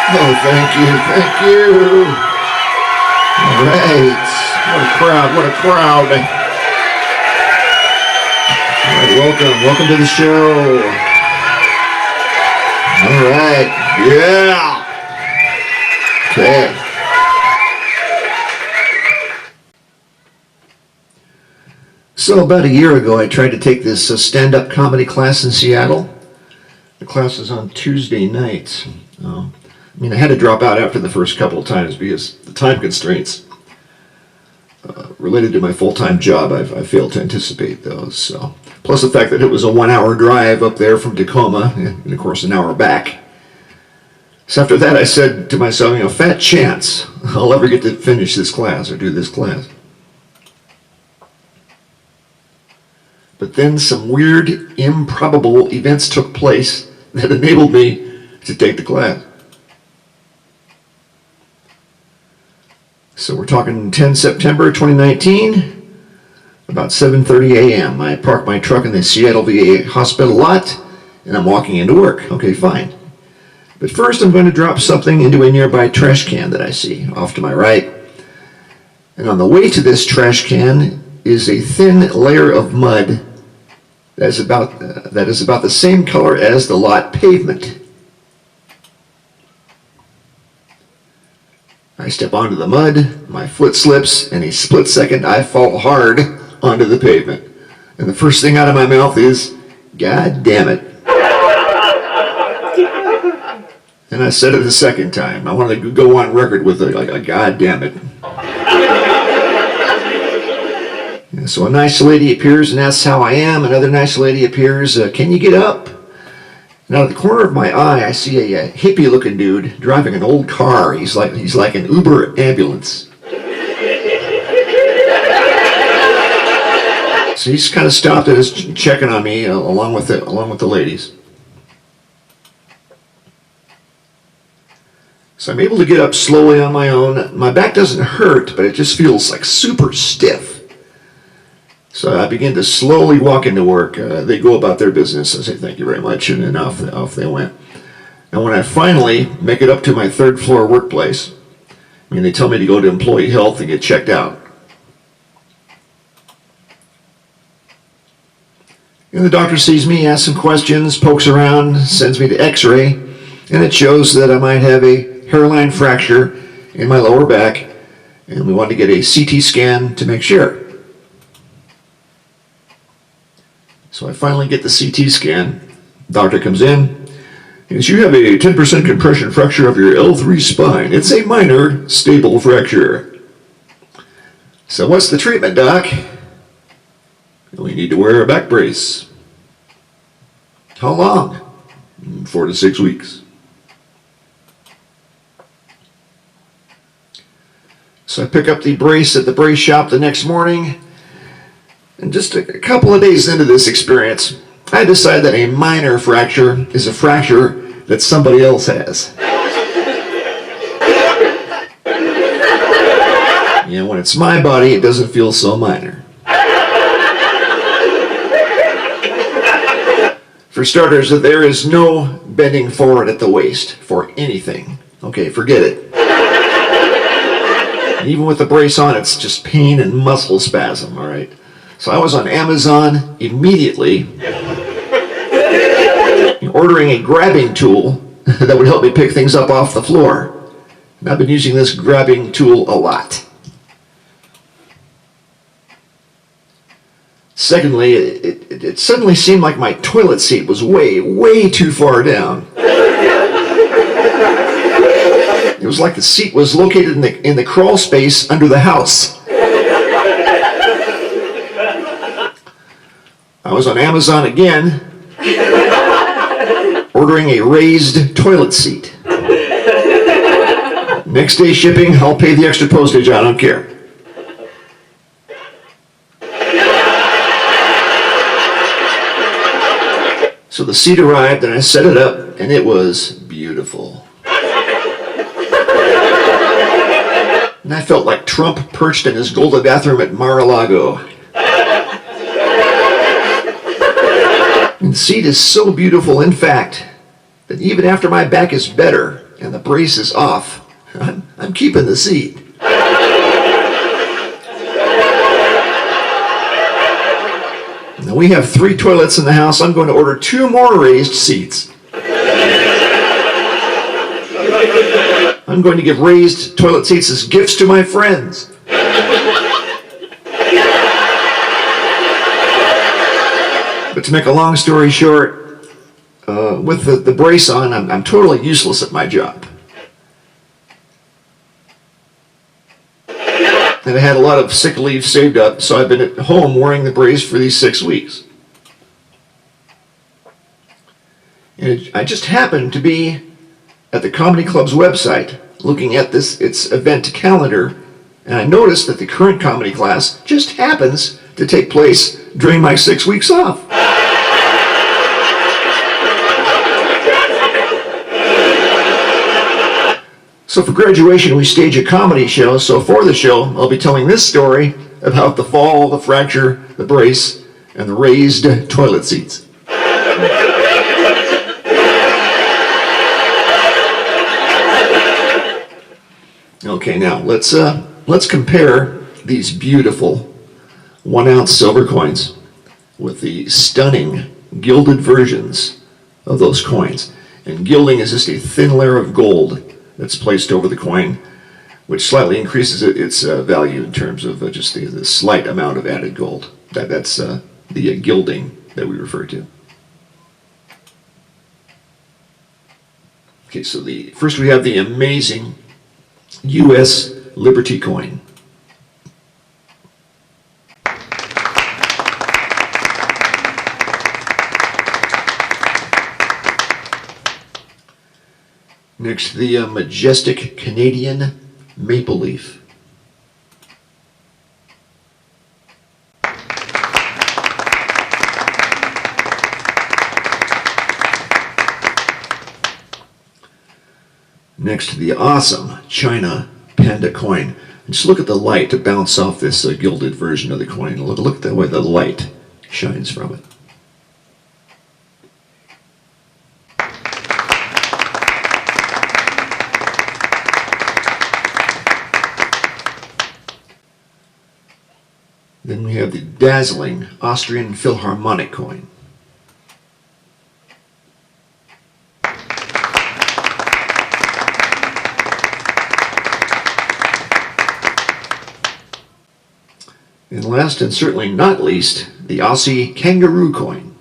Oh, thank you, thank you. All right. What a crowd, what a crowd. All right, welcome to the show. All right, yeah. Okay. So about a year ago, I tried to take this stand-up comedy class in Seattle. The class is on Tuesday nights. I had to drop out after the first couple of times because the time constraints related to my full-time job, I failed to anticipate those. So, plus the fact that it was a 1-hour drive up there from Tacoma, and of course an hour back. So after that, I said to myself, fat chance I'll ever get to finish this class or do this class. But then some weird, improbable events took place that enabled me to take the class. So we're talking 10 September 2019, about 7:30 a.m. I park my truck in the Seattle VA hospital lot, and I'm walking into work. Okay, fine. But first I'm going to drop something into a nearby trash can that I see off to my right. And on the way to this trash can is a thin layer of mud that is about the same color as the lot pavement. I step onto the mud, my foot slips, and a split second I fall hard onto the pavement. And the first thing out of my mouth is, "God damn it." And I said it a second time. I wanted to go on record with a "God damn it." And so a nice lady appears and asks how I am. Another nice lady appears, "Can you get up?" And out of the corner of my eye, I see a hippie-looking dude driving an old car. He's like an Uber ambulance. So he's kind of stopped and is checking on me along with the ladies. So I'm able to get up slowly on my own. My back doesn't hurt, but it just feels like super stiff. So I begin to slowly walk into work. They go about their business. I say thank you very much, and then off they went. And when I finally make it up to my third floor workplace, they tell me to go to employee health and get checked out. And the doctor sees me, asks some questions, pokes around, sends me to x-ray, and it shows that I might have a hairline fracture in my lower back, and we want to get a CT scan to make sure. So I finally get the CT scan. Doctor comes in. He says, "You have a 10% compression fracture of your L3 spine. It's a minor, stable fracture." So what's the treatment, Doc? "We need to wear a back brace." "How long?" 4 to 6 weeks. So I pick up the brace at the brace shop the next morning. And just a couple of days into this experience, I decide that a minor fracture is a fracture that somebody else has. When it's my body, it doesn't feel so minor. For starters, there is no bending forward at the waist for anything. Okay, forget it. Even with the brace on, it's just pain and muscle spasm, all right? So I was on Amazon immediately ordering a grabbing tool that would help me pick things up off the floor. And I've been using this grabbing tool a lot. Secondly, it suddenly seemed like my toilet seat was way, way too far down. It was like the seat was located in the crawl space under the house. I was on Amazon again, ordering a raised toilet seat. Next day shipping, I'll pay the extra postage, I don't care. So the seat arrived and I set it up and it was beautiful. And I felt like Trump perched in his golden bathroom at Mar-a-Lago. And the seat is so beautiful, in fact, that even after my back is better, and the brace is off, I'm keeping the seat. Now we have 3 toilets in the house. I'm going to order 2 more raised seats. I'm going to give raised toilet seats as gifts to my friends. But to make a long story short, with the brace on, I'm totally useless at my job. And I had a lot of sick leave saved up, so I've been at home wearing the brace for these 6 weeks. And I just happened to be at the Comedy Club's website looking at its event calendar, and I noticed that the current comedy class just happens to take place during my 6 weeks off. So for graduation, we stage a comedy show. So for the show, I'll be telling this story about the fall, the fracture, the brace, and the raised toilet seats. Okay, now let's compare these beautiful 1-ounce silver coins with the stunning gilded versions of those coins. And gilding is just a thin layer of gold that's placed over the coin, which slightly increases its value in terms of just the slight amount of added gold. That's the gilding that we refer to. Okay, so first we have the amazing U.S. Liberty coin. Next, the majestic Canadian maple leaf. Next, the awesome China Panda coin. And just look at the light to bounce off this gilded version of the coin. Look at the way the light shines from it. Then we have the dazzling Austrian Philharmonic coin. And last and certainly not least, the Aussie kangaroo coin.